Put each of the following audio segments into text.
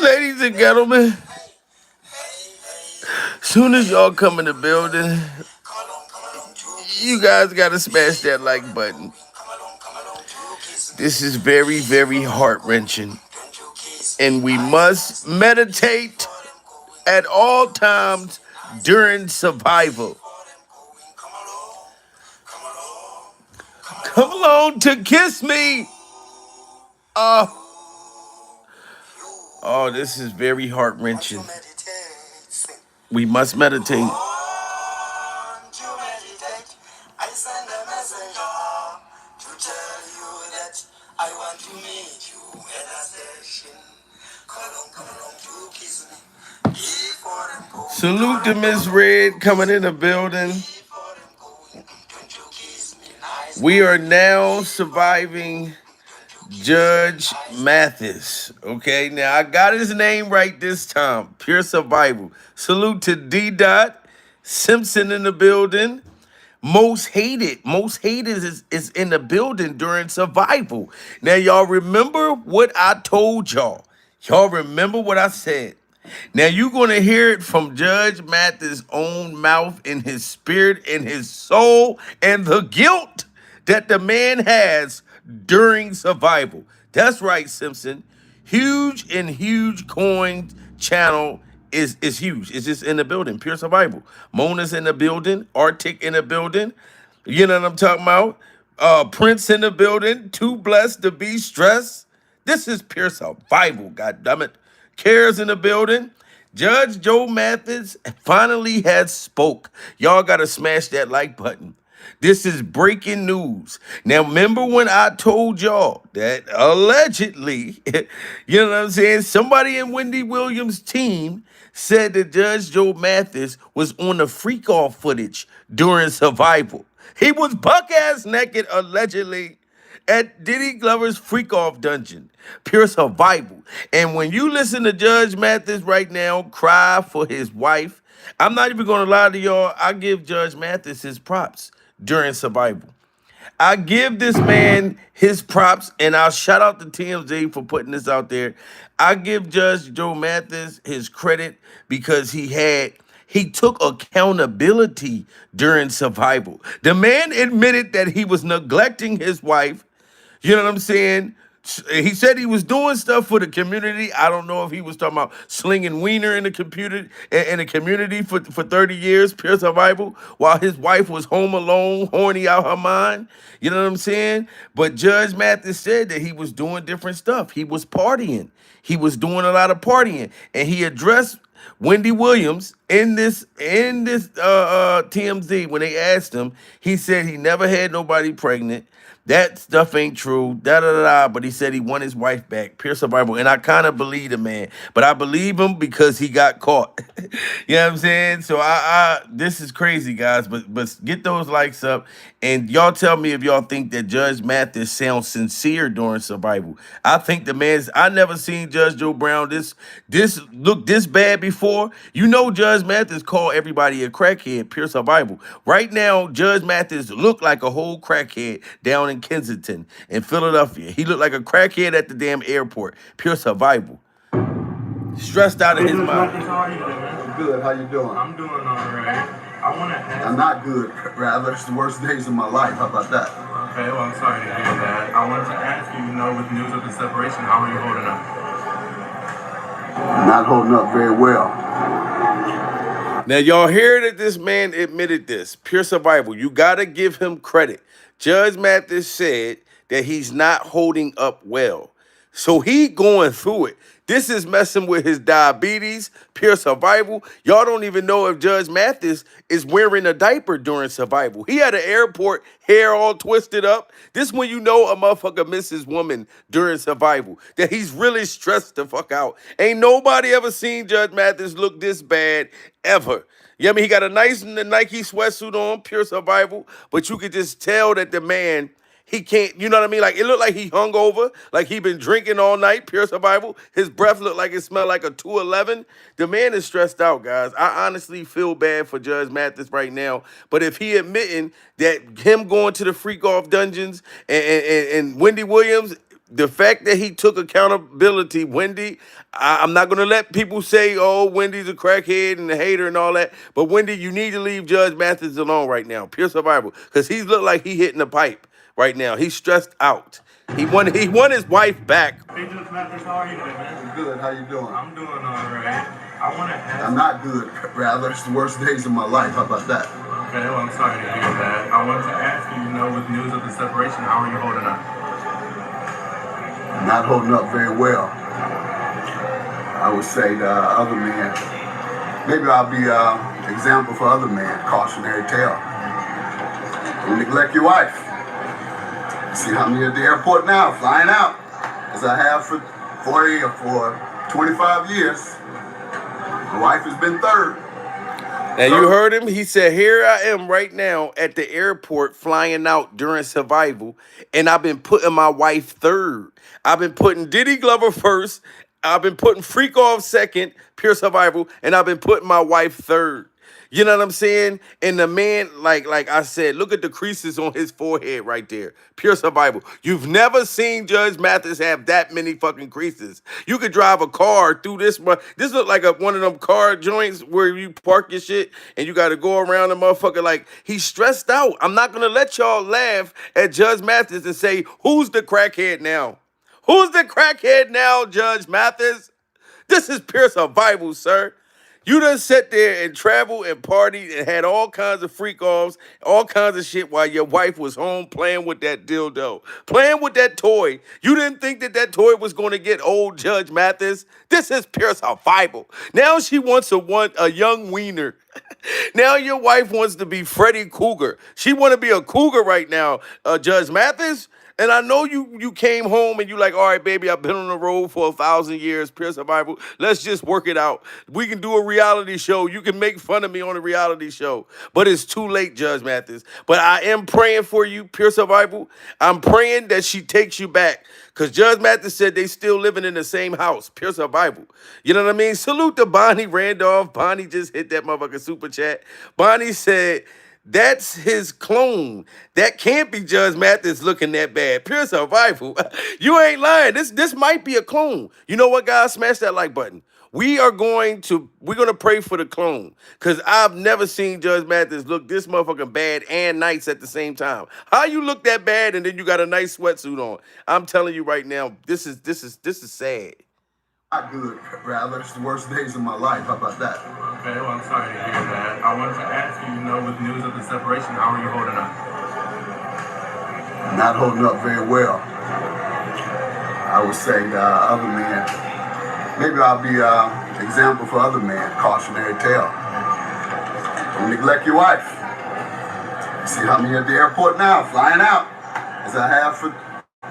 Ladies and gentlemen, soon as y'all come in the building, you guys gotta smash that like button. This is very, very heart wrenching, and we must meditate at all times during survival. Come along to kiss me. Oh, oh, this is very heart wrenching. We must meditate. Salute to Miss Red coming in the building. We are now surviving Judge Mathis. Okay, now I got his name right this time. Pure survival. Salute to D. Dot Simpson in the building. Most hated. Most hated is in the building during survival. Now, y'all remember what I told y'all. Y'all remember what I said. Now you're gonna hear it from Judge Mathis' own mouth, in his spirit, in his soul, and the guilt that the man has during survival. That's right, Simpson. Huge and huge coin channel is huge. It's just in the building. Pure survival. Mona's in the building. Arctic in the building. You know what I'm talking about? Prince in the building. Too blessed to be stressed. This is pure survival. God damn it. Cares in the building. Judge Joe Mathis finally has spoke. Y'all gotta smash that like button. This is breaking news. Now, remember when I told y'all that allegedly, you know what I'm saying? Somebody in Wendy Williams' team said that Judge Joe Mathis was on the freak off footage during survival. He was buck ass naked, allegedly, at Diddy Glover's freak off dungeon. Pure survival. And when you listen to Judge Mathis right now cry for his wife, I'm not even gonna lie to y'all. I give Judge Mathis his props during survival. I give this man his props, and I'll shout out to TMZ for putting this out there. I give Judge Joe Mathis his credit because he took accountability during survival. The man admitted that he was neglecting his wife. You know what I'm saying? He said he was doing stuff for the community. I don't know if he was talking about slinging wiener in the computer in the community for 30 years, pure survival, while his wife was home alone, horny out her mind. You know what I'm saying? But Judge Mathis said that he was doing different stuff. He was partying. He was doing a lot of partying, and he addressed Wendy Williams in this TMZ when they asked him. He said he never had nobody pregnant. That stuff ain't true. Da da da da. But he said he won his wife back. Pure survival. And I kind of believe the man. But I believe him because he got caught. You know what I'm saying? So I this is crazy, guys. But get those likes up. And y'all tell me if y'all think that Judge Mathis sounds sincere during survival. I think the man's I never seen Judge Joe Brown this look this bad before. You know Judge Mathis called everybody a crackhead, pure survival. Right now, Judge Mathis looked like a whole crackhead down in Kensington in Philadelphia. He looked like a crackhead at the damn airport. Pure survival. Stressed out of his mind. How are you doing? Good. How you doing? I'm doing all right. I want to ask. I'm not good. Rather, it's the worst days of my life. How about that? Okay, well, I'm sorry to hear that. I wanted to ask you, with news of the separation, how are you holding up? Not holding up very well. Now, y'all hear that this man admitted this. Pure survival. You got to give him credit. Judge Mathis said that he's not holding up well. So he going through it. This is messing with his diabetes, pure survival. Y'all don't even know if Judge Mathis is wearing a diaper during survival. He had an airport hair all twisted up. This when you know a motherfucker misses woman during survival. That he's really stressed the fuck out. Ain't nobody ever seen Judge Mathis look this bad ever. You know what I mean? He got a nice Nike sweatsuit on, pure survival. But you could just tell that the man, he can't, you know what I mean? Like, it looked like he hung over, like he been drinking all night, pure survival. His breath looked like it smelled like a 211. The man is stressed out, guys. I honestly feel bad for Judge Mathis right now. But if he admitting that him going to the freak off dungeons and Wendy Williams, the fact that he took accountability, Wendy, I'm not gonna let people say, "Oh, Wendy's a crackhead and a hater and all that." But Wendy, you need to leave Judge Mathis alone right now. Pure survival, because he look like he hitting the pipe right now. He's stressed out. He won his wife back. Hey, Judge Mathis, how are you today, man? Good. How you doing? I'm doing all right. I want to ask. I'm not good. Rather, it's the worst days of my life. How about that? Okay, well, I'm sorry to hear that. I wanted to ask you, with news of the separation, how are you holding up? Not holding up very well. I would say the other men. Maybe I'll be an example for other men. Cautionary tale. Don't neglect your wife. See how many at the airport now, flying out, as I have for 40 or for 25 years. My wife has been third. Now you heard him. He said, "Here I am right now at the airport flying out during survival, and I've been putting my wife third. I've been putting Diddy Glover first. I've been putting Freak Off second, pure survival, and I've been putting my wife third. You know what I'm saying? And the man, like I said, look at the creases on his forehead right there. Pure survival. You've never seen Judge Mathis have that many fucking creases. You could drive a car through this one. This look like one of them car joints where you park your shit and you got to go around the motherfucker like he's stressed out. I'm not going to let y'all laugh at Judge Mathis and say, who's the crackhead now? Who's the crackhead now, Judge Mathis? This is pure survival, sir. You done sat there and traveled and partied and had all kinds of freak offs, all kinds of shit while your wife was home playing with that dildo, playing with that toy. You didn't think that that toy was going to get old, Judge Mathis. This is pure survival. Now she wants a young wiener. Now your wife wants to be Freddy Cougar. She want to be a cougar right now, Judge Mathis. And I know you came home and you like, all right, baby, I've been on the road for 1,000 years, pure survival. Let's just work it out. We can do a reality show. You can make fun of me on a reality show. But it's too late, Judge Mathis. But I am praying for you, pure survival. I'm praying that she takes you back. Because Judge Mathis said they still living in the same house, pure survival. You know what I mean? Salute to Bonnie Randolph. Bonnie just hit that motherfucker super chat. Bonnie said, that's his clone. That can't be Judge Mathis looking that bad. Pure survival. You ain't lying. This might be a clone. You know what, guys? Smash that like button. We're gonna pray for the clone. Cause I've never seen Judge Mathis look this motherfucking bad and nice at the same time. How you look that bad and then you got a nice sweatsuit on? I'm telling you right now, this is sad. Not good. Rather, it's the worst days of my life. How about that? Okay, well, I'm sorry to hear that. I wanted to ask you, with news of the separation, how are you holding up? Not holding up very well. I would say the other men. Maybe I'll be an example for other men. Cautionary tale. Don't neglect your wife. See how many at the airport now, flying out, as I have for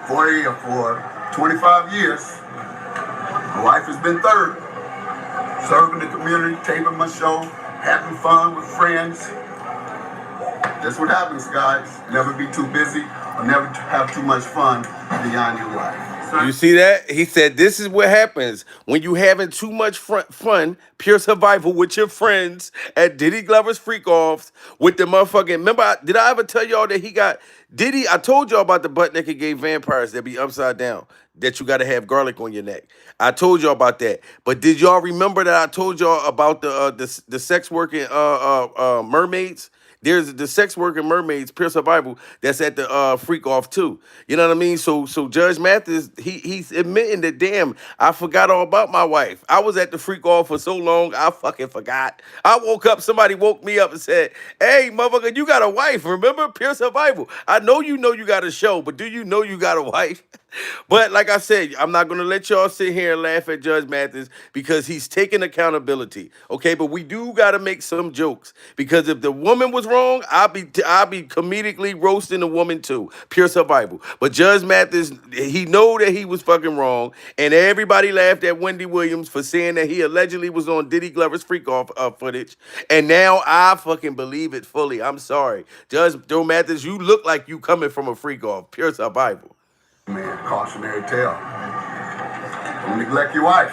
40 or for 25 years. My wife has been third, serving the community, taping my show, having fun with friends. That's what happens, guys. Never be too busy or never have too much fun beyond your wife. You see that? He said this is what happens when you having too much fun, pure survival with your friends at Diddy Glover's Freak Offs with the motherfucking. Remember, did I ever tell y'all that he got Diddy? I told y'all about the butt naked gay vampires that be upside down, that you got to have garlic on your neck. I told y'all about that. But did y'all remember that I told y'all about the sex working mermaids? There's the sex working mermaids, pure survival, that's at the freak off too. You know what I mean? So Judge Mathis, he's admitting that, damn, I forgot all about my wife. I was at the freak off for so long, I fucking forgot. I woke up, somebody woke me up and said, hey, motherfucker, you got a wife, remember? Pure survival. I know you got a show, but do you know you got a wife? But like I said, I'm not going to let y'all sit here and laugh at Judge Mathis because he's taking accountability. Okay, but we do got to make some jokes because if the woman was wrong, I'll be comedically roasting the woman too. Pure survival. But Judge Mathis, he know that he was fucking wrong, and everybody laughed at Wendy Williams for saying that he allegedly was on Diddy Glover's freak off footage, and now I fucking believe it fully. I'm sorry, Judge Joe Mathis, you look like you coming from a freak off. Pure survival. Man, cautionary tale. Don't neglect your wife.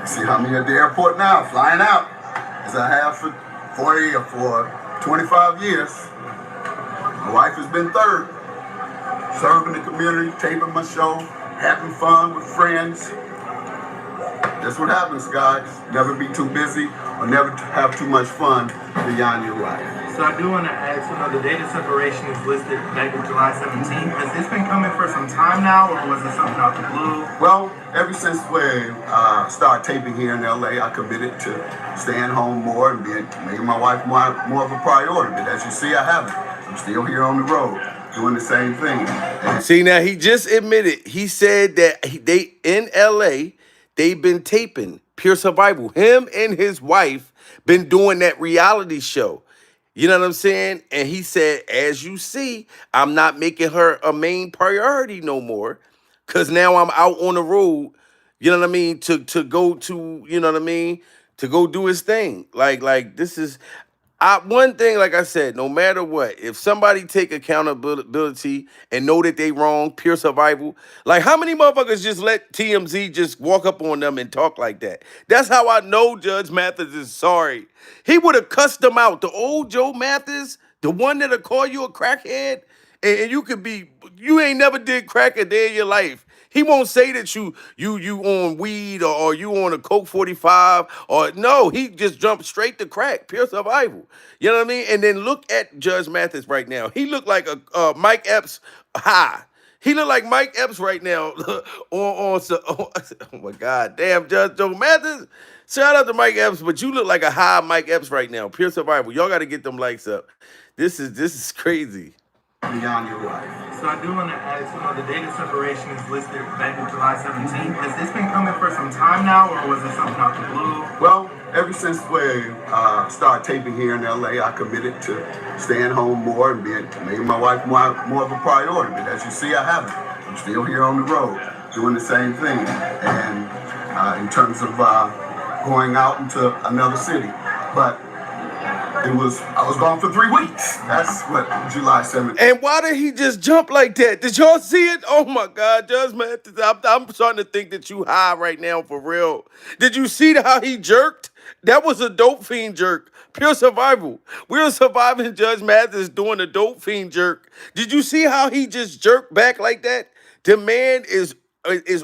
See how many at the airport now, flying out, as I have for 40 or for 25 years. My wife has been third, serving the community, taping my show, having fun with friends. That's what happens, guys. Never be too busy or never have too much fun beyond your life. So I do want to ask, the date of separation is listed back in July 17th. Has this been coming for some time now, or was it something out the blue? Well, ever since we started taping here in LA, I committed to staying home more and making my wife more of a priority. But as you see, I haven't. I'm still here on the road doing the same thing. See, now he just admitted, he said that they in LA, they've been taping Pure Survival. Him and his wife been doing that reality show. You know what I'm saying? And he said, as you see, I'm not making her a main priority no more. Cause now I'm out on the road, you know what I mean, to go to, you know what I mean, to go do his thing. Like this is one thing, like I said, no matter what, if somebody take accountability and know that they wrong, pure survival, like how many motherfuckers just let TMZ just walk up on them and talk like that? That's how I know Judge Mathis is sorry. He would have cussed them out. The old Joe Mathis, the one that'll call you a crackhead, and you ain't never did crack a day in your life. He won't say that you on weed or you on a Coke 45 or no, he just jumped straight to crack, pure survival. You know what I mean? And then look at Judge Mathis right now. He looked like a Mike Epps high. He look like Mike Epps right now oh my God, damn Judge Joe Mathis. Shout out to Mike Epps, but you look like a high Mike Epps right now. Pure survival. Y'all got to get them likes up. This is crazy. Beyond your life. So I do want to ask, the date of separation is listed back in July 17th. Has this been coming for some time now, or was it something out the blue? Well, ever since we started taping here in LA, I committed to staying home more and making my wife more of a priority. But as you see, I haven't. I'm still here on the road doing the same thing. And in terms of going out into another city, but I was gone for 3 weeks. That's what July 7th. And why did he just jump like that? Did y'all see it? Oh my God, Judge Mathis, I'm starting to think that you high right now for real. Did you see how he jerked? That was a dope fiend jerk. Pure survival. We're surviving Judge Mathis doing a dope fiend jerk. Did you see how he just jerked back like that? The man is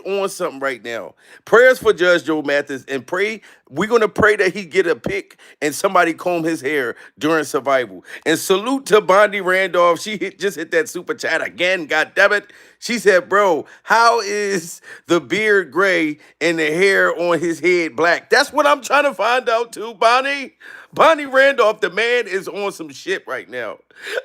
on something right now. Prayers for Judge Joe Mathis and pray. We're gonna pray that he get a pick and somebody comb his hair during survival. And salute to Bondi Randolph. She just hit that super chat again. God damn it. She said, "Bro, how is the beard gray and the hair on his head black?" That's what I'm trying to find out too, Bonnie. Bonnie Randolph, the man is on some shit right now.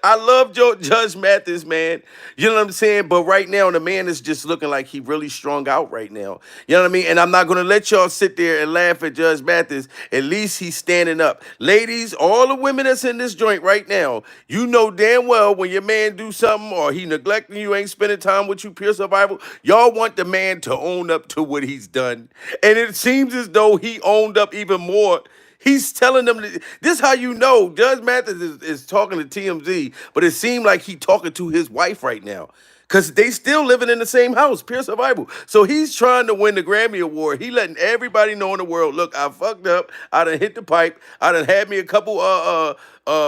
I love Judge Mathis, man. You know what I'm saying? But right now, the man is just looking like he really strung out right now. You know what I mean? And I'm not going to let y'all sit there and laugh at Judge Mathis. At least he's standing up. Ladies, all the women that's in this joint right now, you know damn well when your man do something or he neglecting you, ain't spending time with you, pure survival, y'all want the man to own up to what he's done. And it seems as though he owned up even more. He's telling them, this is how you know Judge Mathis is talking to TMZ, but it seemed like he talking to his wife right now. Because they still living in the same house, pure survival. So he's trying to win the Grammy Award. He letting everybody know in the world, look, I fucked up. I done hit the pipe. I done had me a couple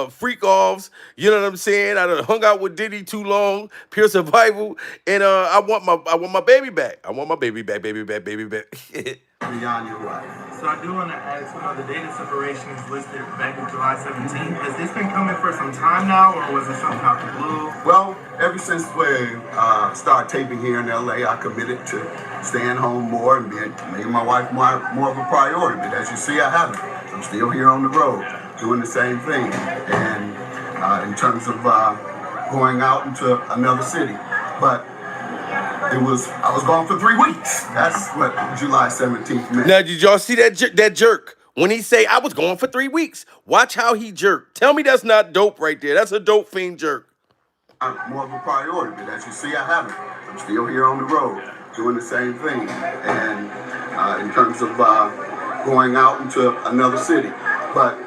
freak offs. You know what I'm saying? I done hung out with Diddy too long, pure survival. And I want my baby back. I want my baby back. Beyond your life. So I do want to ask, the date of separation is listed back in July 17th. Has this been coming for some time now, or was it something out the blue? Well, ever since we started taping here in LA, I committed to staying home more and making my wife more of a priority. But as you see, I haven't. I'm still here on the road doing the same thing. And in terms of going out into another city, but I was gone for 3 weeks. That's what July 17th meant. Now, did y'all see that jerk? When he say, I was gone for 3 weeks. Watch how he jerked. Tell me that's not dope right there. That's a dope fiend jerk. More of a priority, but as you see, I haven't. I'm still here on the road doing the same thing. And in terms of going out into another city, but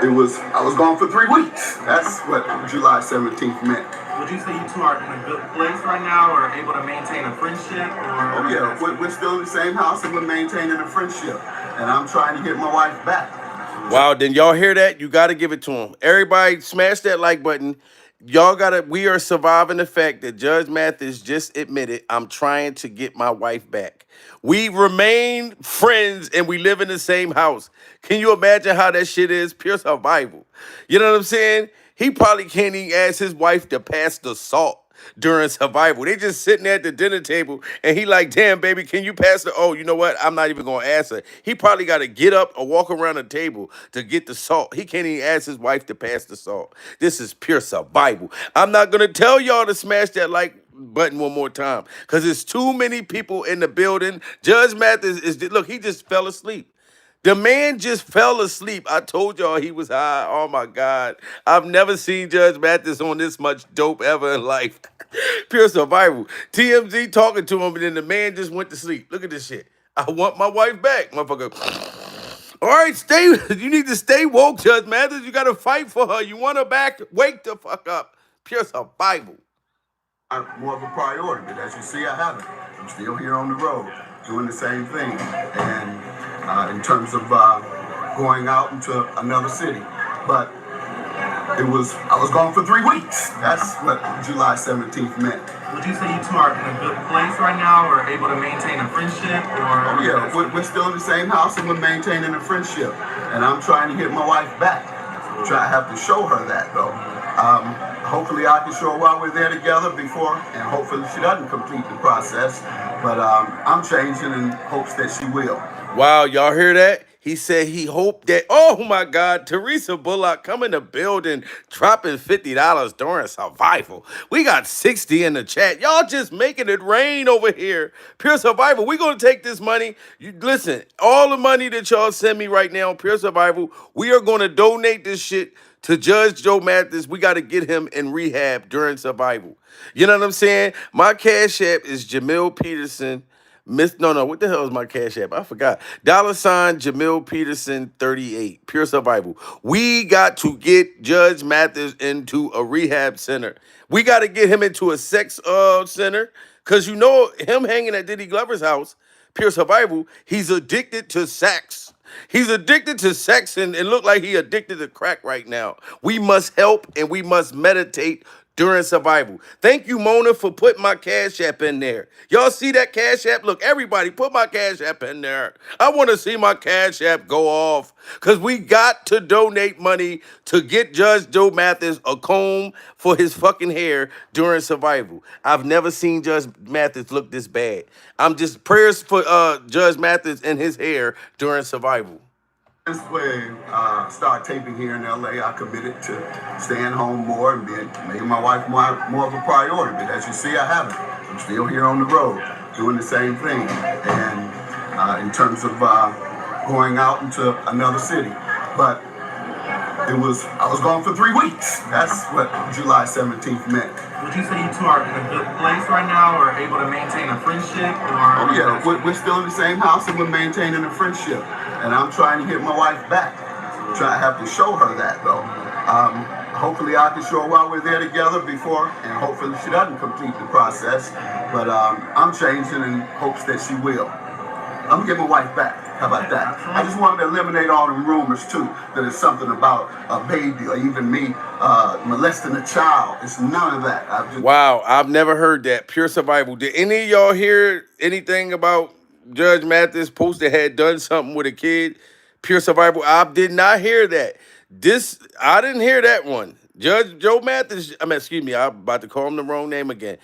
I was gone for 3 weeks. That's what July 17th meant. Would you say you two are in a good place right now, or able to maintain a friendship? Or oh yeah, we're still in the same house and we're maintaining a friendship. And I'm trying to get my wife back. Wow, then y'all hear that? You got to give it to him. Everybody smash that like button. We are surviving the fact that Judge Mathis just admitted I'm trying to get my wife back. We remain friends and we live in the same house. Can you imagine how that shit is? Pure survival. You know what I'm saying? He probably can't even ask his wife to pass the salt during survival. They just sitting there at the dinner table and he like, damn, baby, can you pass the, oh, you know what? I'm not even gonna ask her. He probably gotta get up or walk around the table to get the salt. He can't even ask his wife to pass the salt. This is pure survival. I'm not gonna tell y'all to smash that like button one more time because there's too many people in the building. Judge Mathis look, he just fell asleep. The man just fell asleep. I told y'all he was high. Oh my God. I've never seen Judge Mathis on this much dope ever in life. Pure survival. TMZ talking to him, and then the man just went to sleep. Look at this shit. I want my wife back, motherfucker. All right, stay. You need to stay woke, Judge Mathis. You got to fight for her. You want her back? Wake the fuck up. Pure survival. More of a priority, but as you see, I haven't. I'm still here on the road doing the same thing. And in terms of going out into another city, but I was gone for 3 weeks. That's what July 17th meant. Would you say you two are in a good place right now, or able to maintain a friendship, or? Oh yeah, we're still in the same house and we're maintaining a friendship. And I'm trying to get my wife back. I have to show her that though. Hopefully I can show her while we're there together before, and hopefully she doesn't complete the process. But I'm changing in hopes that she will. Wow, y'all hear that? He said he hoped that, oh my God, Teresa Bullock come in the building dropping $50 during survival. We got 60 in the chat. Y'all just making it rain over here. Pure survival. We're going to take this money. You listen, all the money that y'all send me right now, Pure Survival, we are going to donate this shit to Judge Joe Mathis. We got to get him in rehab during survival. You know what I'm saying? My cash app is Jamil Peterson. What the hell is my cash app? I forgot. $ Jamil Peterson 38. Pure survival. We got to get Judge Mathis into a rehab center. We got to get him into a sex center. Cause you know him hanging at Diddy Glover's house, pure survival, he's addicted to sex. He's addicted to sex and it look like he addicted to crack right now. We must help and we must meditate during survival. Thank you, Mona, for putting my cash app in there. Y'all see that cash app? Look, everybody, put my cash app in there. I want to see my cash app go off because we got to donate money to get Judge Joe Mathis a comb for his fucking hair during survival. I've never seen Judge Mathis look this bad. I'm just prayers for Judge Mathis and his hair during survival. This way, start taping here in LA, I committed to staying home more and making my wife more of a priority. But as you see, I haven't. I'm still here on the road doing the same thing. And in terms of going out into another city, but I was gone for 3 weeks. That's what July 17th meant. Would you say you two are in a good place right now, or able to maintain a friendship, or? Oh yeah, we're still in the same house and we're maintaining a friendship. And I'm trying to get my wife back. I have to show her that though. Hopefully I can show her while we're there together before, and hopefully she doesn't complete the process. But I'm changing in hopes that she will. I'm gonna get my wife back. How about that? I just wanted to eliminate all the rumors too, that it's something about a baby or even me molesting a child. It's none of that. Wow, I've never heard that. Pure survival. Did any of y'all hear anything about Judge Mathis posted had done something with a kid? Pure survival. I did not hear that. I didn't hear that one. Judge Joe Mathis, excuse me, I'm about to call him the wrong name again.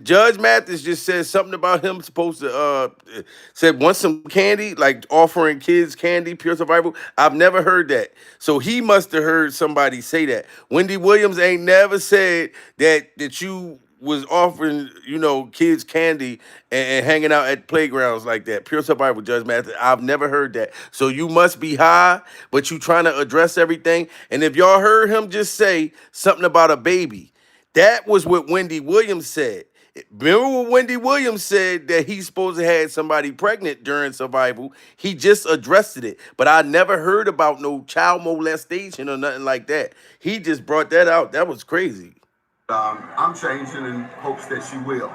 Judge Mathis just said something about him supposed to, said want some candy, like offering kids candy, pure survival. I've never heard that. So he must have heard somebody say that. Wendy Williams ain't never said that you was offering, kids candy and hanging out at playgrounds like that. Pure survival, Judge Mathis. I've never heard that. So you must be high, but you trying to address everything. And if y'all heard him just say something about a baby, that was what Wendy Williams said. Remember what Wendy Williams said, that he's supposed to have somebody pregnant during survival? He just addressed it. But I never heard about no child molestation or nothing like that. He just brought that out. That was crazy. I'm changing in hopes that she will.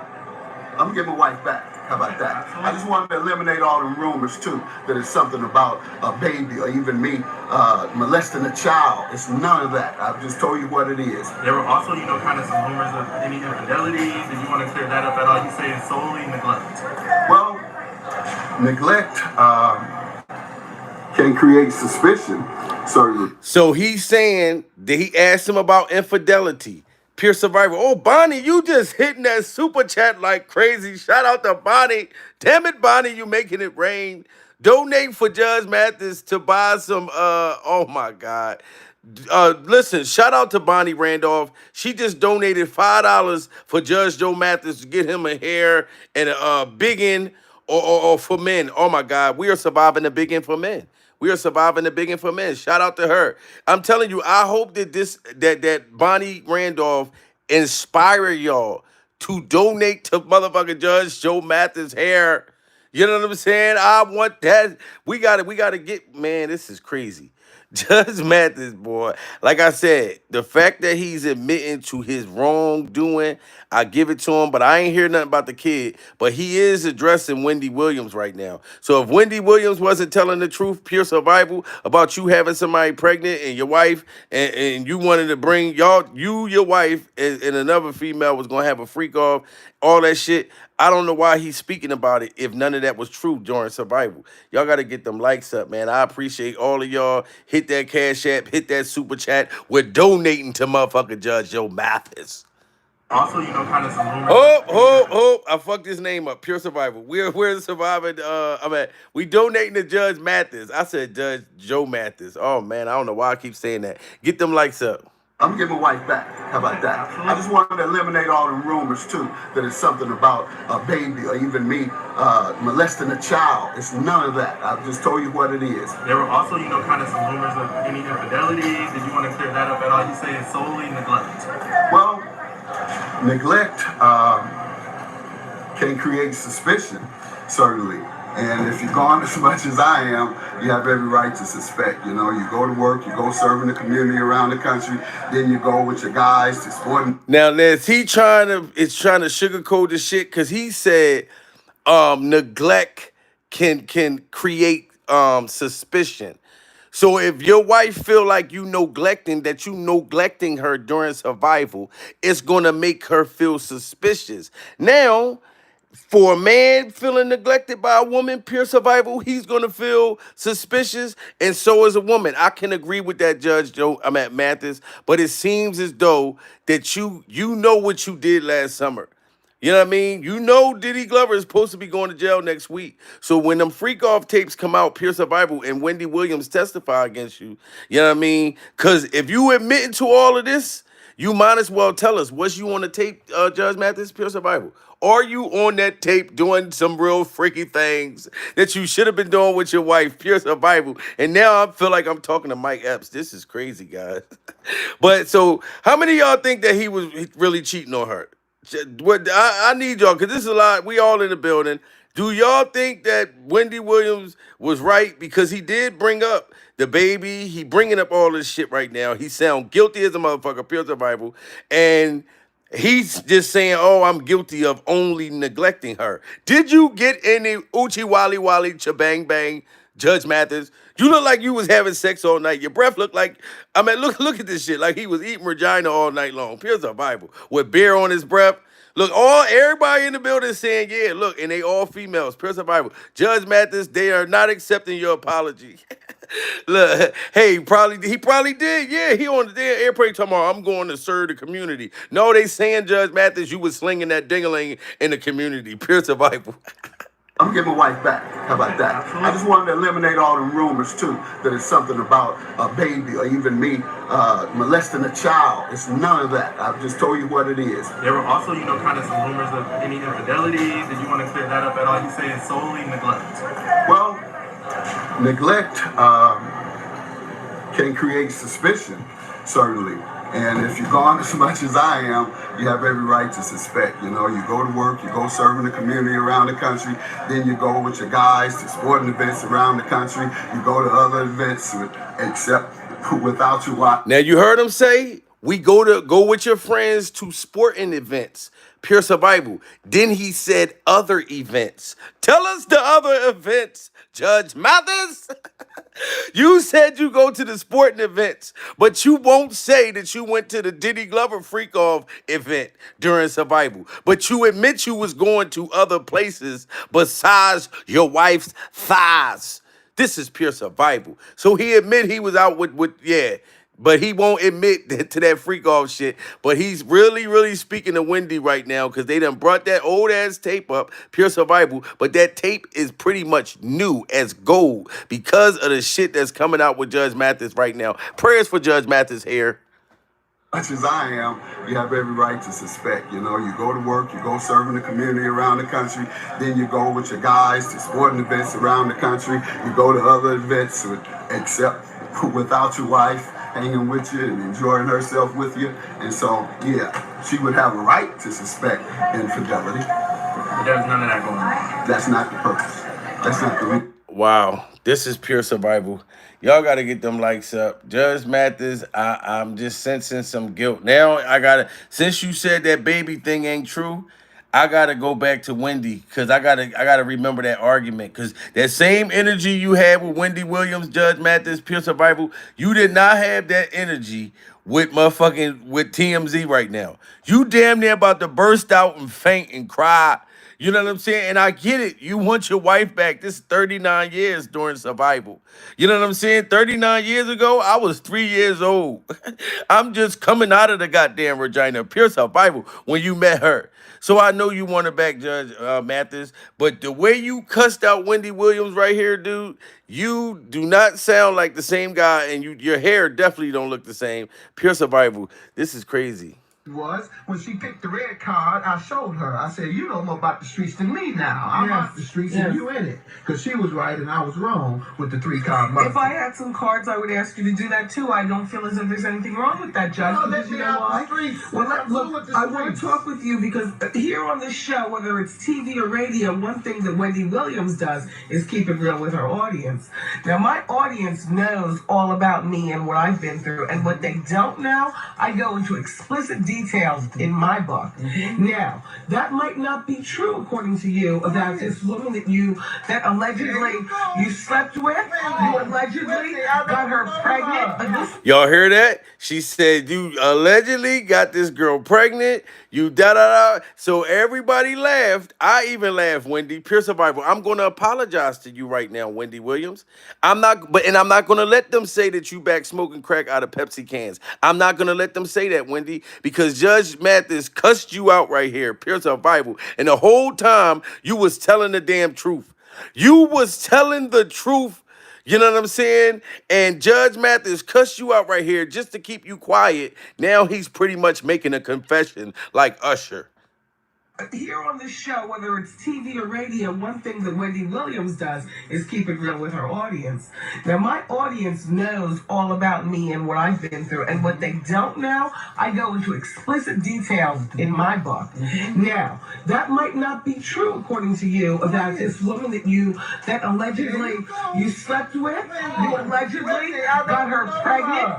I'm gonna get my wife back. How about that? I just wanted to eliminate all the rumors too that it's something about a baby or even me molesting a child. It's none of that. I've just told you what it is. There were also, kind of some rumors of any infidelities. Did you want to clear that up at all? You say it's solely neglect. Well, neglect can create suspicion, certainly. So he's saying that he asked him about infidelity. Pure survival. Oh, Bonnie, you just hitting that super chat like crazy. Shout out to Bonnie. Damn it, Bonnie, you making it rain. Donate for Judge Mathis to buy some, oh my God. Listen, shout out to Bonnie Randolph. She just donated $5 for Judge Joe Mathis to get him a hair and a biggin or for men. Oh my God, we are surviving the biggin for men. We are surviving the biggin for men. Shout out to her. I'm telling you, I hope that that Bonnie Randolph inspire y'all to donate to motherfucking Judge Joe Mathis hair. You know what I'm saying? I want that. We gotta get, man, this is crazy. Judge Mathis, boy. Like I said, the fact that he's admitting to his wrongdoing, I give it to him, but I ain't hear nothing about the kid. But he is addressing Wendy Williams right now. So if Wendy Williams wasn't telling the truth, pure survival, about you having somebody pregnant and your wife, and you wanted to bring your wife, and another female was gonna have a freak off, all that shit. I don't know why he's speaking about it if none of that was true during survival. Y'all got to get them likes up, man. I appreciate all of y'all. Hit that Cash App, hit that Super Chat. We're donating to motherfucking Judge Joe Mathis. Also, kind of some rumors. I fucked his name up. Pure survival. We're surviving. We donating to Judge Mathis. I said Judge Joe Mathis. Oh man, I don't know why I keep saying that. Get them likes up. I'm gonna get my wife back. How about that? I just wanted to eliminate all the rumors too that it's something about a baby or even me molesting a child. It's none of that. I've just told you what it is. There were also, kind of some rumors of any infidelities. Did you want to clear that up at all? You say it's solely neglect. Well, neglect can create suspicion, certainly. And if you're gone as much as I am, you have every right to suspect. You go to work, you go serve in the community around the country, then you go with your guys to sporting. Now, is he trying to sugarcoat the shit? Because he said neglect can create suspicion. So if your wife feel like you neglecting her during survival, it's gonna make her feel suspicious. Now, for a man feeling neglected by a woman, pure survival, he's gonna feel suspicious, and so is a woman. I can agree with that, Judge Joe. I'm at Mathis, but it seems as though that you know what you did last summer. You know what I mean? You know Diddy Glover is supposed to be going to jail next week. So when them freak off tapes come out, pure survival, and Wendy Williams testify against you, you know what I mean? Because if you admitting to all of this, you might as well tell us, was you on the tape, Judge Mathis, pure survival? Are you on that tape doing some real freaky things that you should have been doing with your wife, pure survival? And now I feel like I'm talking to Mike Epps. This is crazy, guys. But so how many of y'all think that he was really cheating on her? What I need y'all, because this is a lot. We all in the building. Do y'all think that Wendy Williams was right? Because he did bring up the baby. He bringing up all this shit right now. He sound guilty as a motherfucker, pure survival. And he's just saying, oh, I'm guilty of only neglecting her. Did you get any Uchi Wally Wally Chabang Bang, Judge Mathis? You look like you was having sex all night. Your breath looked like, look at this shit. Like he was eating vagina all night long. Pure survival. With beer on his breath. Look, everybody in the building saying, yeah, look, and they all females. Pure survival. Judge Mathis, they are not accepting your apology. Look, hey, he probably did. Yeah, he on the damn airplane talking about, I'm going to serve the community. No, they saying, Judge Mathis, you was slinging that ding-a-ling in the community. Pure survival. I'm gonna get my wife back. How about that? I just wanted to eliminate all the rumors too that it's something about a baby or even me molesting a child. It's none of that. I've just told you what it is. There were also, kind of some rumors of any infidelities. Did you want to clear that up at all? You say it's solely neglect. Well, neglect can create suspicion, certainly. And if you're gone as much as I am, you have every right to suspect. You go to work, you go serve in the community around the country, then you go with your guys to sporting events around the country, you go to other events except without you watching. Now you heard him say, we go with your friends to sporting events. Pure survival. Then he said other events. Tell us the other events, Judge Mathis. You said you go to the sporting events, but you won't say that you went to the Diddy Glover freak off event during survival. But you admit you was going to other places besides your wife's thighs. This is pure survival. So he admit he was out with yeah. But he won't admit to that freak off shit. But he's really, really speaking to Wendy right now because they done brought that old ass tape up, Pure Survival. But that tape is pretty much new as gold because of the shit that's coming out with Judge Mathis right now. Prayers for Judge Mathis here. Much as I am, you have every right to suspect. You know, you go to work, you go serve in the community around the country, then you go with your guys to sporting events around the country, you go to other events except without your wife hanging with you and enjoying herself with you. And so, yeah, she would have a right to suspect infidelity. But there's none of that going on. That's not the purpose. That's not the reason. Wow, this is pure survival. Y'all got to get them likes up. Judge Mathis, I'm just sensing some guilt. Now I got to, since you said that baby thing ain't true, I got to go back to Wendy because I gotta remember that argument because that same energy you had with Wendy Williams, Judge Mathis, pure survival, you did not have that energy with with TMZ right now. You damn near about to burst out and faint and cry. You know what I'm saying? And I get it. You want your wife back. This is 39 years during survival. You know what I'm saying? 39 years ago, I was 3 years old. I'm just coming out of the goddamn vagina. Pure survival when you met her. So I know you want her back, Judge Mathis. But the way you cussed out Wendy Williams right here, dude, you do not sound like the same guy. And your hair definitely don't look the same. Pure survival. This is crazy. Was when she picked the red card, I showed her. I said, "You know more about the streets than me now. I'm out the streets and you in it." Because she was right and I was wrong with the 3 card murder. If I had some cards, I would ask you to do that too. I don't feel as if there's anything wrong with that, Judge. No, Because let you me know out why? the streets. Well, Let- look, with the I want to streets. talk with you because here on this show, whether it's TV or radio, one thing that Wendy Williams does is keep it real with her audience. Now, my audience knows all about me and what I've been through, and what they don't know, I go into explicit details in my book. Now, that might not be true according to you about this woman that allegedly you slept with. You allegedly got her pregnant. Y'all hear that? She said you allegedly got this girl pregnant. You da. So everybody laughed. I even laughed, Wendy. Pure survival. I'm gonna apologize to you right now, Wendy Williams. I'm not gonna let them say that you back smoking crack out of Pepsi cans. I'm not gonna let them say that, Wendy, because Judge Mathis cussed you out right here. Pure survival. And the whole time you was telling the damn truth. You was telling the truth. You know what I'm saying? And Judge Mathis cussed you out right here just to keep you quiet. Now he's pretty much making a confession like Usher. Here on this show, whether it's TV or radio, one thing that Wendy Williams does is keep it real with her audience. Now, my audience knows all about me and what I've been through, and what they don't know, I go into explicit details in my book. Now, that might not be true according to you about this woman that allegedly you slept with. You allegedly got her pregnant.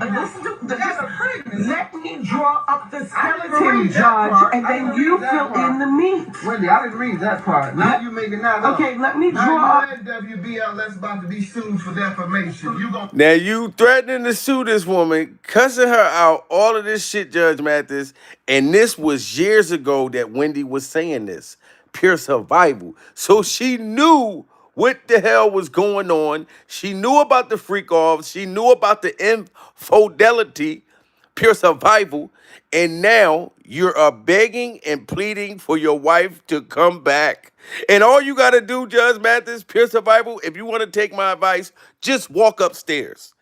Let me draw up the skeleton, Judge, and then you fill in the meat. Wendy, I didn't read that part. Now you making that up. Okay, let me draw Now up. you and WBLS about to be sued for defamation. You gonna Now you threatening to sue this woman, cussing her out, all of this shit, Judge Mathis. And this was years ago that Wendy was saying this. Pure survival. So she knew what the hell was going on. She knew about the freak offs. She knew about the infidelity. Pure survival. And now you're begging and pleading for your wife to come back. And all you got to do, Judge Mathis, pure survival, if you want to take my advice, just walk upstairs.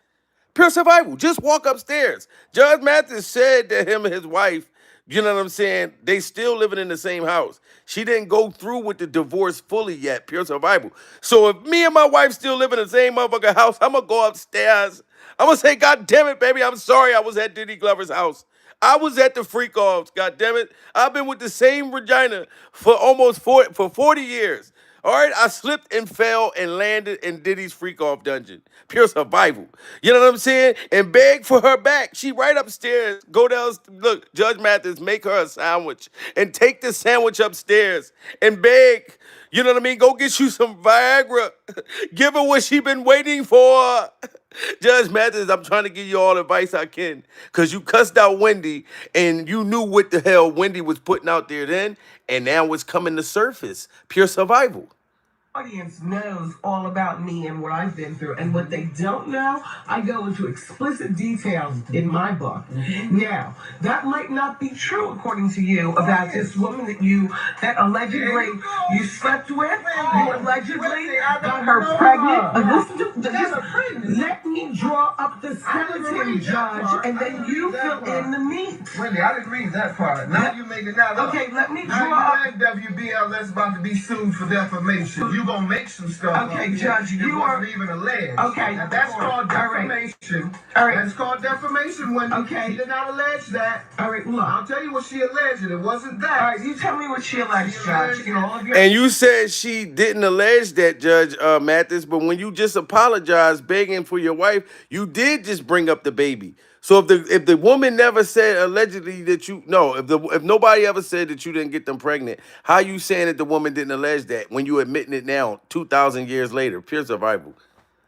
Pure survival, just walk upstairs. Judge Mathis said to him and his wife, you know what I'm saying, they still living in the same house. She didn't go through with the divorce fully yet, pure survival. So if me and my wife still live in the same motherfucking house, I'm going to go upstairs. I'm going to say, God damn it, baby, I'm sorry I was at Diddy Glover's house. I was at the freak offs, God damn it. I've been with the same vagina for almost 40 years. All right, I slipped and fell and landed in Diddy's freak off dungeon. Pure survival. You know what I'm saying? And beg for her back. She right upstairs. Go down. Look, Judge Mathis, make her a sandwich and take the sandwich upstairs and beg. You know what I mean? Go get you some Viagra. Give her what she been waiting for. Judge Mathis, I'm trying to give you all the advice I can. Because you cussed out Wendy and you knew what the hell Wendy was putting out there then. And now it's coming to surface. Pure survival. Audience knows all about me and what I've been through, and what they don't know, I go into explicit details in my book. Now, that might not be true according to you about this woman that allegedly you slept with. You allegedly got her pregnant. Let me draw up the skeleton, Judge, and then you fill in the meat. Wendy, I didn't read that part. Now you making that up. Okay, let me draw now up. you and WBLS about to be sued for defamation. You gonna make some stuff. Okay, Judge, you are even alleged. Okay, now that's called defamation. All right. That's called defamation. When Okay. she did not allege that. All right, look. I'll tell you what she alleged. It wasn't that. All right, you tell me what she alleged, Judge. In all of your And you said she didn't allege that, Judge Mathis, but when you just apologized begging for your wife, you did just bring up the baby. So if the woman never said allegedly that if nobody ever said that you didn't get them pregnant, how you saying that the woman didn't allege that when you admitting it now, 2,000 years later? Pure survival.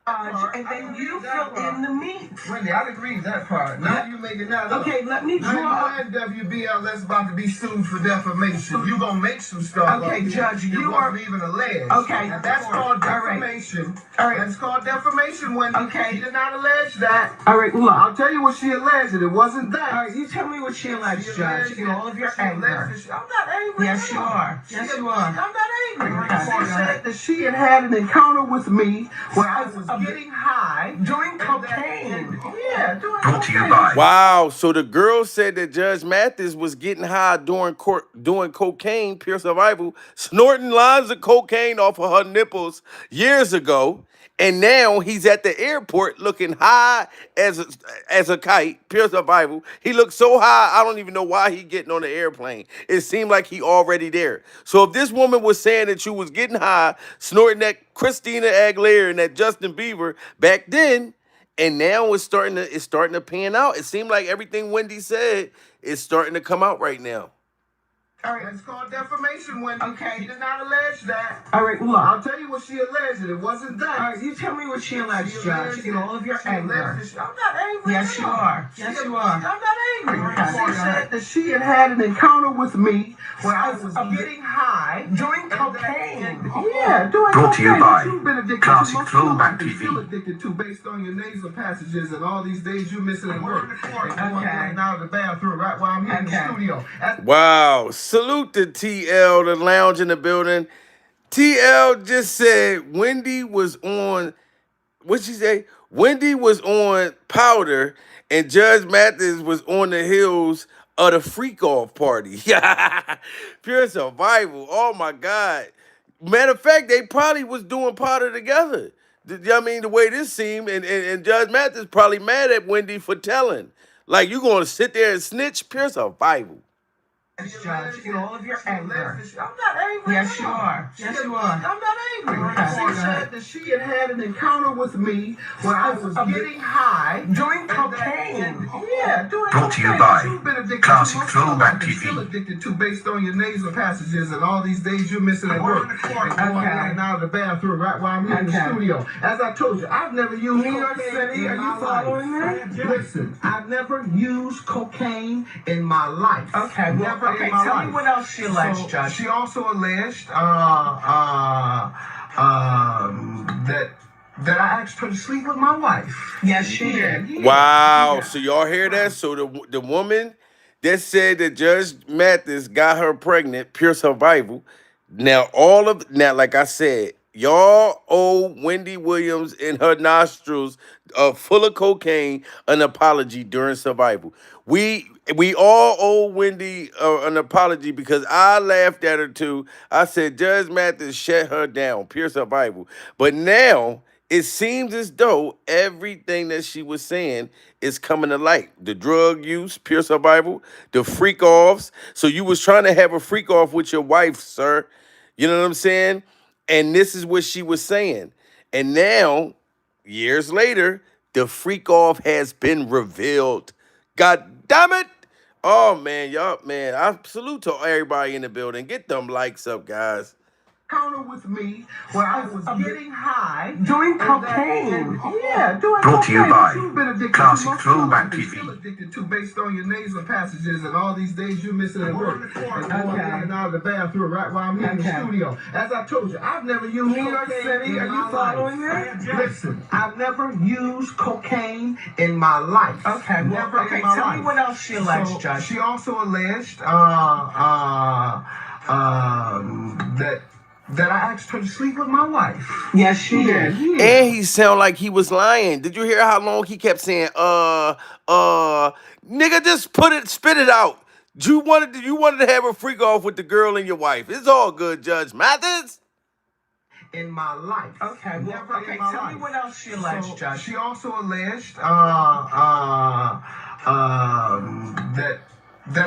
and then you fill in the meat. Wendy, I didn't read that part. Now you making that up. Okay, let me draw now up. you and WBLS about to be sued for defamation. You gonna make some stuff. Okay, up. Judge, you you wasn't are even alleged. Okay, now that's called defamation. All right. That's called defamation. When Okay. she did not allege that. All right, look. I'll tell you what she alleged. It wasn't that. All right, you tell me what she alleged, She Judge. alleged In all of your she anger. alleged I'm not angry. Yes, you are. Yes, you are. I'm not angry. Okay. She said that she had an encounter with me where I was getting high. Doing cocaine. Yeah, doing Brought to you cocaine. by Wow. So the girl said that Judge Mathis was getting high doing cocaine, pure survival, snorting lines of cocaine off of her nipples years ago. And now he's at the airport looking high as a kite, pure survival. He looks so high, I don't even know why he getting on the airplane. It seemed like he already there. So if this woman was saying that you was getting high, snorting that Christina Aguilera and that Justin Bieber back then, and now it's starting to pan out. It seemed like everything Wendy said is starting to come out right now. All right, it's called defamation. When Okay. she did not allege that. All right, look. I'll tell you what she alleged. It wasn't that. All right, you tell me what she alleged, She Judge. alleged In all of your she anger. alleged I'm not angry. Yes, you are. Yes, you are. I'm not angry. Okay. She said that she had an encounter with me where I was getting high. Doing cocaine. Yeah, doing Brought to you cocaine. by You've been addicted Classic to most Throwback people TV. feel addicted to based on your nasal passages and all these days you missing at work. And going Okay. out of the bathroom right while I'm here in the Okay. studio. Wow. Salute to TL, the lounge in the building. TL just said Wendy was on, what'd she say? Wendy was on powder and Judge Mathis was on the heels of the freak off party. Pure survival. Oh my God. Matter of fact, they probably was doing powder together. I mean, the way this seemed, and Judge Mathis probably mad at Wendy for telling. Like, you gonna sit there and snitch? Pure survival. Judge. In all of your anger. I'm not angry. Yes, you are. Yes, you are. I'm not angry. Okay. She said that she had an encounter with me where I was getting high. Doing cocaine. Yeah, doing Brought to you cocaine. by You've been addicted Classic to most Throwback people TV. Still addicted to based on your nasal passages and all these days you're missing at work. And going in and out of the bathroom right while I'm here in the Okay. studio. As I told you, I've never used New York cocaine City, in are you my following life. me? Listen, I've never used cocaine in my life. Okay, well, Never okay, in my tell life. me what else she alleged, So, Judge. she also alleged that I asked her to sleep with my wife. Yes, she did. Wow. Yeah. So y'all hear that? So the woman that said that Judge Mathis got her pregnant, pure survival. Now like I said, y'all owe Wendy Williams in her nostrils full of cocaine an apology during survival. We all owe Wendy an apology because I laughed at her too. I said Judge Mathis shut her down, pure survival. But now it seems as though everything that she was saying is coming to light. The drug use, pure survival, the freak offs. So you was trying to have a freak off with your wife, sir. You know what I'm saying? And this is what she was saying. And now, years later, the freak off has been revealed. God damn it. Oh man, y'all, man. I salute to everybody in the building. Get them likes up, guys. Encounter with me where I was getting high Doing and that- cocaine. yeah, doing Brought to you cocaine, by which you've been addicted Classic to most Throwback times, you're TV. still addicted to based on your nasal passages and all these days you're missing at work and going in and out of the bathroom right while I'm here in the Okay. studio. As I told you, I've never used New York cocaine City, in are you my following life. me? Listen, I've never used cocaine in my life. Okay, well, never okay, in my tell life. me what else she alleged, So, Judge. she also alleged that I asked her to sleep with my wife. Yes, she did. And he sound like he was lying. Did you hear how long he kept saying, nigga, just spit it out. You wanted to have a freak off with the girl and your wife. It's all good, Judge Mathis. In my life. Okay, well, Never okay, in my tell me life. what else she alleged, So, Judge. she also alleged that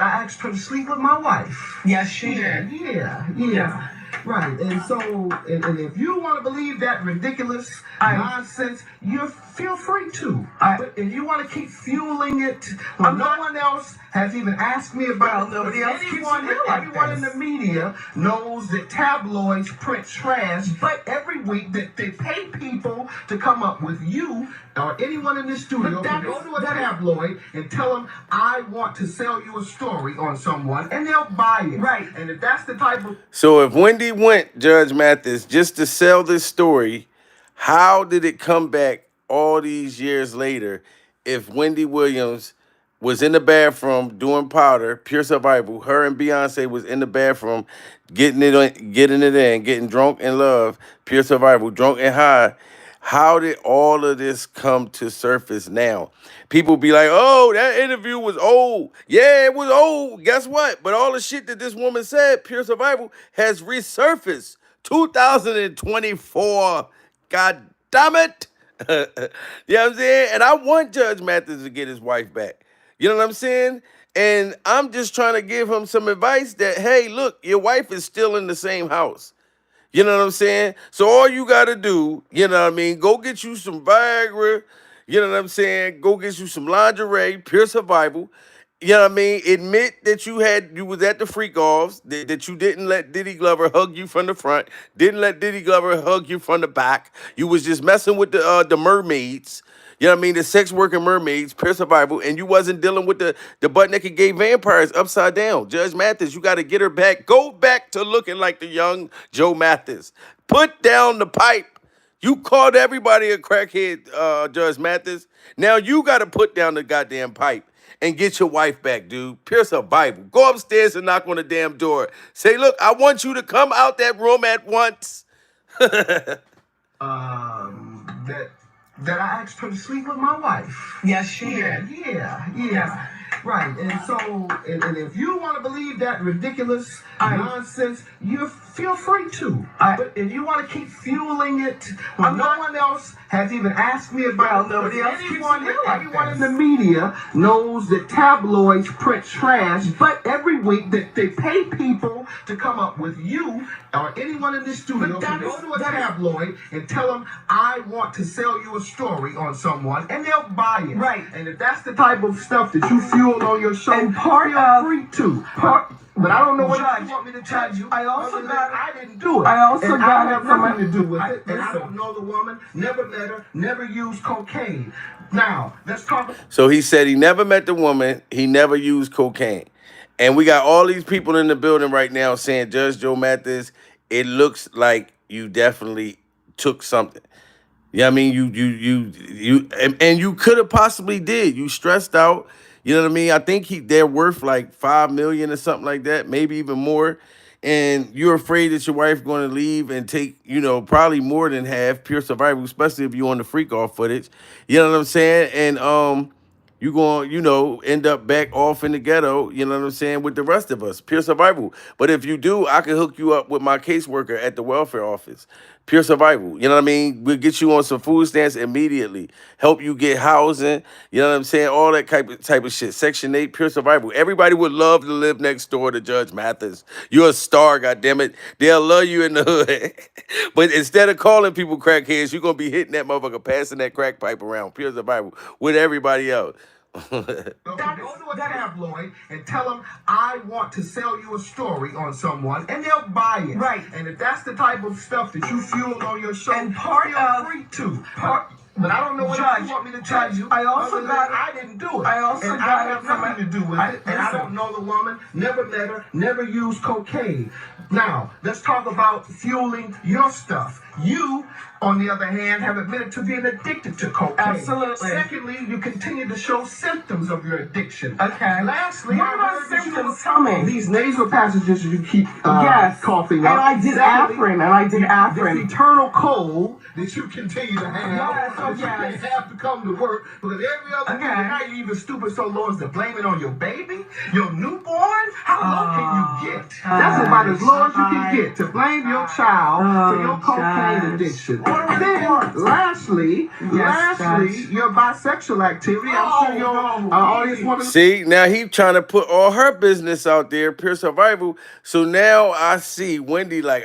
I asked her to sleep with my wife. Yes, she did. Yeah. Right. And so, and if you want to believe that ridiculous nonsense, you feel free to. But if you want to keep fueling it when no one else has even asked me about it, nobody else keeps anyone, it like everyone in this. the media knows that tabloids print trash, but every week that they pay people to come up with you or anyone in this studio to go to a tabloid and tell them, I want to sell you a story on someone, and they'll buy it. Right. And if that's the type of So if Wendy went, Judge Mathis, just to sell this story, how did it come back all these years later if Wendy Williams was in the bathroom doing powder, pure survival, her and Beyonce was in the bathroom getting it in, getting drunk in love, pure survival, drunk and high. How did all of this come to surface now? People be like, oh, that interview was old. Yeah, it was old. Guess what? But all the shit that this woman said, pure survival, has resurfaced. 2024. God damn it. You know what I'm saying? And I want Judge Mathis to get his wife back. You know what I'm saying? And I'm just trying to give him some advice that, hey, look, your wife is still in the same house. You know what I'm saying? So all you gotta do, you know what I mean, go get you some Viagra, you know what I'm saying? Go get you some lingerie, pure survival. You know what I mean? Admit that you was at the freak offs, that you didn't let Diddy Glover hug you from the front, didn't let Diddy Glover hug you from the back. You was just messing with the mermaids. You know what I mean? The sex working mermaids, pure survival, and you wasn't dealing with the butt naked gay vampires upside down. Judge Mathis, you got to get her back. Go back to looking like the young Joe Mathis. Put down the pipe. You called everybody a crackhead, Judge Mathis. Now you got to put down the goddamn pipe and get your wife back, dude. Pure survival. Go upstairs and knock on the damn door. Say, look, I want you to come out that room at once. that I asked her to sleep with my wife. Yes, she did. Yeah. Right. And so, and if you want to believe that ridiculous nonsense, you feel free to. But if you want to keep fueling it when no one else has even asked me about it, nobody else keeps everyone it like in this. the media knows that tabloids print trash, but every week that they pay people to come up with you or anyone in this studio to go to a tabloid and tell them, I want to sell you a story on someone, and they'll buy it. Right. And if that's the type of stuff that you fuel on your show, And part feel of- free to. But I don't know what Judge, you want me to tell you. I also other than got- I didn't do it. I also and got I it have from nothing a- to do with it. And I don't know the woman, never met her, never used cocaine. Now, let's talk. So he said he never met the woman, he never used cocaine. And we got all these people in the building right now saying, Judge Joe Mathis, it looks like you definitely took something. Yeah, I mean, and you could have possibly did. You stressed out. You know what I mean? I think they're worth like 5 million or something like that, maybe even more. And you're afraid that your wife going to leave and take, probably more than half pure survival, especially if you're on the freak off footage. You know what I'm saying? And you're going, end up back off in the ghetto, you know what I'm saying, with the rest of us, pure survival. But if you do, I can hook you up with my caseworker at the welfare office. Pure survival. You know what I mean? We'll get you on some food stamps immediately. Help you get housing. You know what I'm saying? All that type of shit. Section 8, pure survival. Everybody would love to live next door to Judge Mathis. You're a star, goddammit. They'll love you in the hood. But instead of calling people crackheads, you're gonna be hitting that motherfucker, passing that crack pipe around. Pure survival with everybody else. Go to a tabloid and tell them I want to sell you a story on someone, and they'll buy it. Right. And if that's the type of stuff that you fuel on your show, And part feel of- free to. But I don't know what Judge, else you want me to tell you. I also other than got it- I didn't do it. I also and got I it have from nothing to do with it. And I don't know the woman, never met her, never used cocaine. Now, let's talk about fueling your stuff. You, on the other hand, have admitted to being addicted to cocaine. Absolutely. Secondly, you continue to show symptoms of your addiction. Okay. Lastly, What I about heard that you symptoms? were- Tell me. These nasal passages you keep Yes. coughing And up. I did Secondly, Afrin, and I did This Afrin. eternal cold that you continue to have. Yes, that you yes. have to come to work because every other Okay. day now you even stupid so low as to blame it on your baby, your newborn. How low can you get? That's about as low as you can get to blame your child for your cocaine Judge. addiction. Then, lastly, Judge. your bisexual activity. I'm sure your audience want to. See, now he trying to put all her business out there, pure survival. So now I see Wendy like,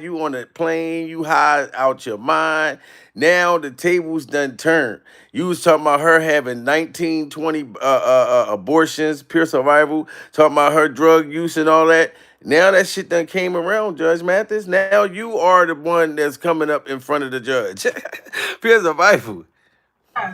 you on a plane, you high out your mind. Now the tables done turned. You was talking about her having 19, 20 abortions, pure survival, talking about her drug use and all that. Now that shit done came around, Judge Mathis. Now you are the one that's coming up in front of the judge. Pure survival.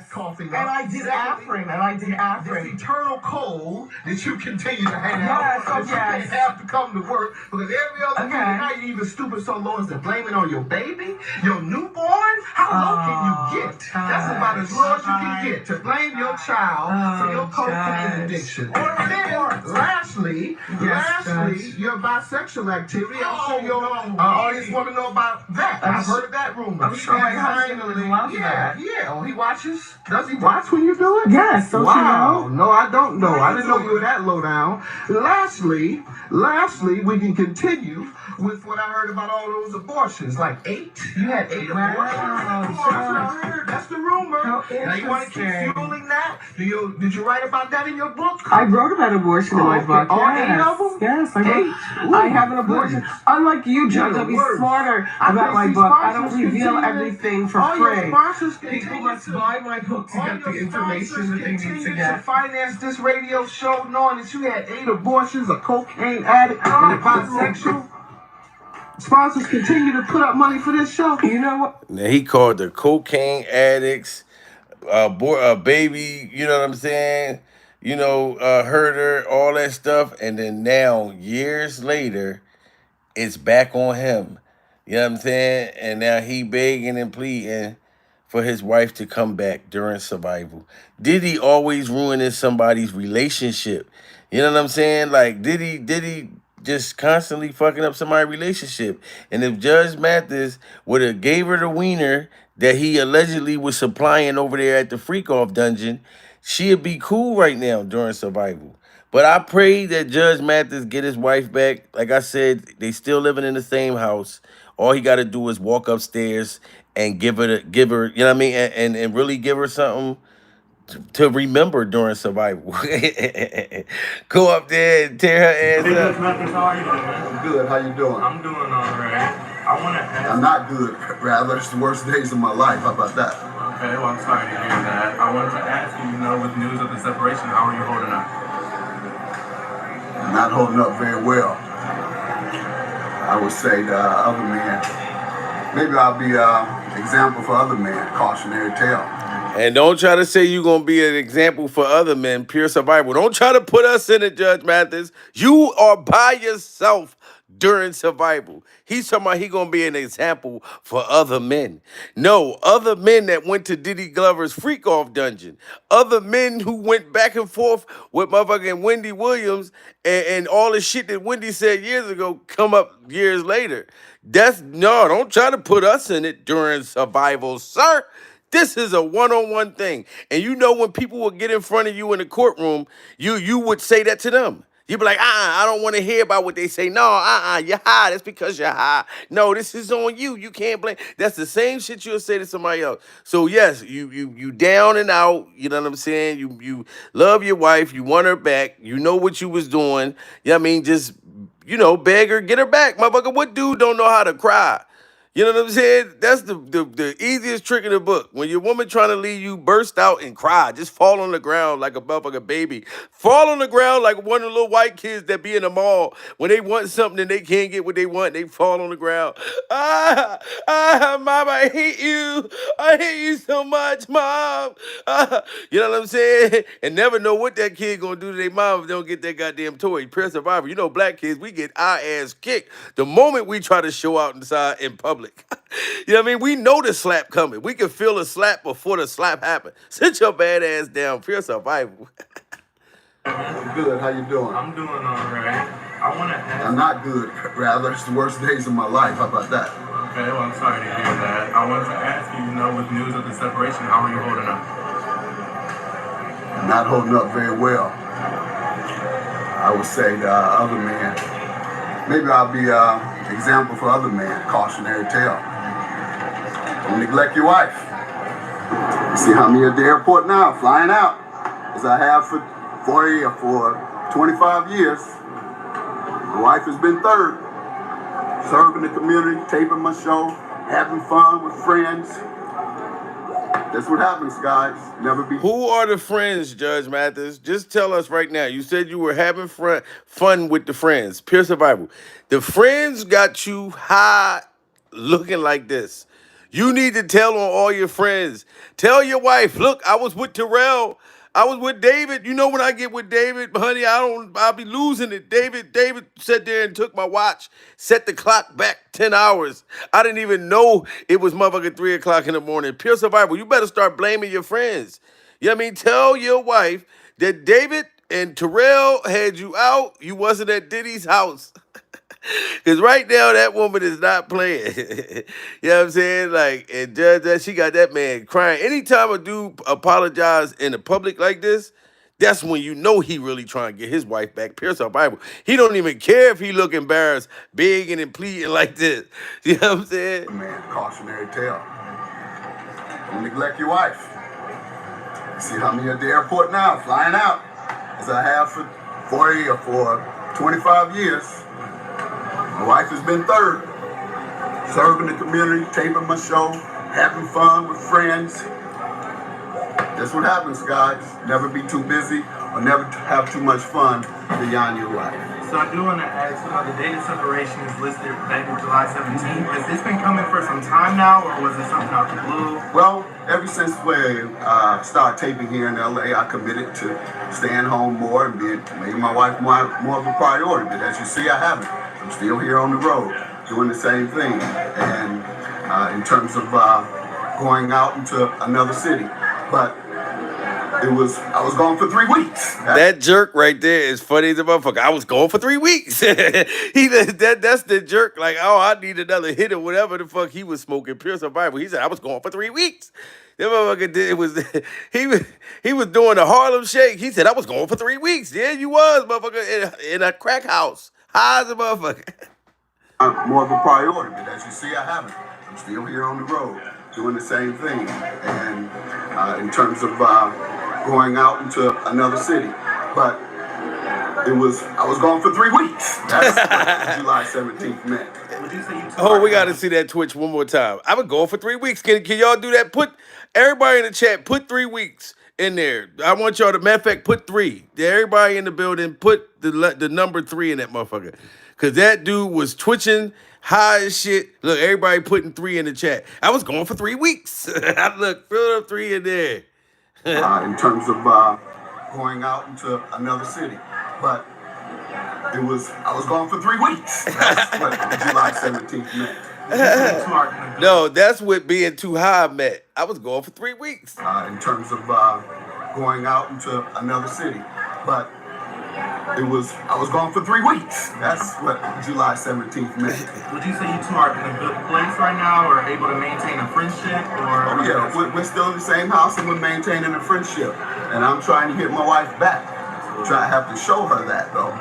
Coughing And up. I did Afrin, and I did Afrin. This eternal cold that you continue to have. Yes, that you yes. have to come to work because every other day Okay. now you even stupid so low as to blame it on your baby, your newborn. How low can you get? That's about as low as you can get to blame your child for your cocaine Judge. addiction. And then, lastly, Judge. your bisexual activity. I'm sure your audience want to know about that. I've heard of that rumor. I'm sure my husband would love that. Yeah. Oh, he watches. Does he watch when you do it? Yes, don't you Wow. know? No, I don't know. I didn't know you were that low down. Lastly, we can continue with what I heard about all those abortions. Like 8? You had 8 Wow, abortions? That's what I heard. That's the rumor. How Now you want to keep interesting. fueling that? Did you write about that in your book? I wrote about abortion in my Okay. book. All Yes. 8 of them? Yes, I wrote. 8? Ooh, I have an abortion. goodness. Unlike you, Judge, Good I'll be word. smarter I about think my these book. I sponsors don't reveal continue- everything for all your free. sponsors People continue must to- buy my book to all get the your information sponsors that they need to continue get. finance this radio show knowing that you had 8 abortions, a cocaine addict, and a bisexual. Sponsors continue to put up money for this show. You know what? Now he called the cocaine addicts, baby, you know what I'm saying? Herder, all that stuff. And then now, years later, it's back on him. You know what I'm saying? And now he begging and pleading for his wife to come back during survival. Diddy always ruining somebody's relationship. You know what I'm saying? Like Diddy just constantly fucking up somebody's relationship. And if Judge Mathis would have gave her the wiener that he allegedly was supplying over there at the freak off dungeon, she'd be cool right now during survival. But I pray that Judge Mathis get his wife back. Like I said, they still living in the same house. All he got to do is walk upstairs and give her, you know what I mean, and really give her something to remember during survival. Go up there and tear her Hey, ass Judge up. Mathis, how are you doing, man? I'm good. How you doing? I'm doing all right. I want to ask. I'm not good. Rather, it's the worst days of my life. How about that? Okay, well, I'm sorry to hear that. I wanted to ask you, with news of the separation, how are you holding up? I'm not holding up very well. I would say the other men. Maybe I'll be an example for other men. Cautionary tale. And don't try to say you're going to be an example for other men, pure survival. Don't try to put us in it, Judge Mathis. You are by yourself during survival. He's talking about he going to be an example for other men. No, other men that went to Diddy Glover's freak off dungeon. Other men who went back and forth with motherfucking Wendy Williams and all the shit that Wendy said years ago come up years later. Don't try to put us in it during survival, sir. This is a one-on-one thing. And when people would get in front of you in the courtroom, you would say that to them. You be like, I don't want to hear about what they say. No, you're high. That's because you're high. No, this is on you. You can't blame. That's the same shit you'll say to somebody else. So yes, you down and out. You know what I'm saying? You love your wife. You want her back. You know what you was doing. You know what I mean? Just beg her, get her back, motherfucker. What dude don't know how to cry? You know what I'm saying? That's the easiest trick in the book. When your woman trying to leave you, burst out and cry. Just fall on the ground like a motherfucking baby. Fall on the ground like one of the little white kids that be in the mall. When they want something and they can't get what they want, they fall on the ground. Mom, I hate you. I hate you so much, Mom. You know what I'm saying? And never know what that kid gonna do to their mom if they don't get that goddamn toy. Pure survivor. You know, black kids, we get our ass kicked the moment we try to show out inside in public. You know what I mean? We know the slap coming. We can feel the slap before the slap happens. Sit your bad ass down. Pure survival. Good. How you doing? I'm doing all right. I want to ask. I'm not good. Rather, it's the worst days of my life. How about that? Okay, well, I'm sorry to hear that. I wanted to ask you, with news of the separation, how are you holding up? I'm not holding up very well. I would say the other man. Maybe I'll be example for other men. Cautionary tale. Don't neglect your wife. You see how many at the airport now, flying out, as I have for 40 or for 25 years. My wife has been third. Serving the community, taping my show, having fun with friends. That's what happens, guys. Never be. Who are the friends, Judge Mathis? Just tell us right now. You said you were having fun with the friends. Pure survival. The friends got you high looking like this. You need to tell on all your friends. Tell your wife, look, I was with Terrell. I was with David. You know when I get with David, honey, I'll be losing it. David sat there and took my watch, set the clock back 10 hours. I didn't even know it was motherfucking 3 o'clock in the morning. Pure survival. You better start blaming your friends. You know what I mean? Tell your wife that David and Terrell had you out. You wasn't at Diddy's house. Because right now, that woman is not playing. You know what I'm saying? Like, and Judge, she got that man crying. Anytime a dude apologize in the public like this, that's when you know he really trying to get his wife back. Pierce our Bible. He don't even care if he look embarrassed, begging and pleading like this. You know what I'm saying? Man, cautionary tale. Don't neglect your wife. You see how many at the airport now, flying out, as I have for 40 or for 25 years. My wife has been third. Serving the community, taping my show, having fun with friends. That's what happens, guys. Never be too busy or never have too much fun beyond your life. So I do want to ask, the date of separation is listed back in July 17th. Has this been coming for some time now, or was it something out the blue? Well, ever since we started taping here in LA, I committed to staying home more and making my wife more of a priority. But as you see, I haven't. I'm still here on the road doing the same thing. And in terms of going out into another city. But I was gone for 3 weeks. That jerk right there is funny as a motherfucker. I was gone for 3 weeks. That's the jerk. Like, oh, I need another hit or whatever the fuck he was smoking. Pure survival. He said I was gone for 3 weeks. That motherfucker did. It was he was doing the Harlem Shake. He said I was gone for 3 weeks. Yeah, you was, motherfucker, in a crack house. High as a motherfucker. More of a priority, but as you see, I haven't. I'm still here on the road doing the same thing. And in terms of going out into another city, but I was gone for 3 weeks. That's what July 17th meant. Would you say you Oh, we got to see that Twitch one more time. I would go for 3 weeks. Can y'all do that? Put everybody in the chat. Put 3 weeks in there. I want y'all to, matter of fact, put 3. Everybody in the building, put the number 3 in that motherfucker. Because that dude was twitching high as shit. Look, everybody putting 3 in the chat. I was going for 3 weeks. Look, fill up 3 in there. In terms of going out into another city, but I was gone for 3 weeks. That's what July 17th meant. No, that's what being too high meant. I was going for 3 weeks. In terms of going out into another city, but I was gone for 3 weeks. That's what July 17th meant. Would you say you two are in a good place right now, or able to maintain a friendship, or? Oh yeah, we're still in the same house and we're maintaining a friendship. And I'm trying to get my wife back. I have to show her that though.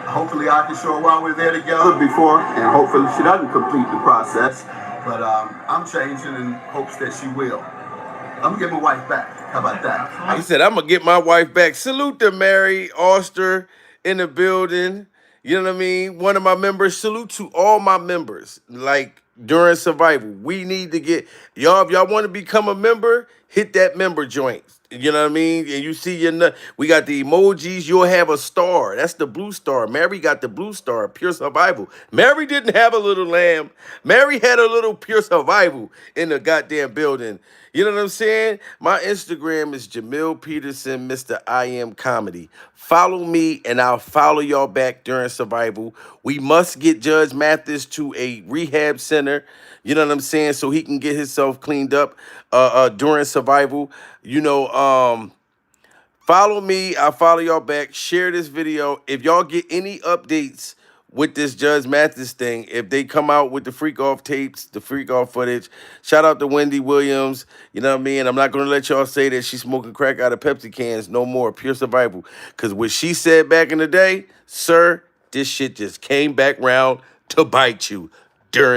Hopefully I can show her while we're there together before, and hopefully she doesn't complete the process. But I'm changing in hopes that she will. I'm gonna get my wife back. How about that? He said, I'm going to get my wife back. Salute to Mary Oster in the building. You know what I mean? One of my members. Salute to all my members. Like, during survival, we need to get, y'all, if y'all want to become a member, hit that member joint. You know what I mean? And you see we got the emojis. You'll have a star. That's the blue star. Mary got the blue star, pure survival. Mary didn't have a little lamb. Mary had a little pure survival in the goddamn building. You know what I'm saying? My Instagram is Jamil Peterson, Mr. I Am Comedy. Follow me and I'll follow y'all back during survival. We must get Judge Mathis to a rehab center. You know what I'm saying? So he can get himself cleaned up during survival. You know, follow me. I'll follow y'all back. Share this video. If y'all get any updates with this Judge Mathis thing, if they come out with the freak off tapes, the freak off footage, shout out to Wendy Williams. You know what I mean? I'm not going to let y'all say that she's smoking crack out of Pepsi cans no more. Pure survival. Because what she said back in the day, sir, this shit just came back round to bite you.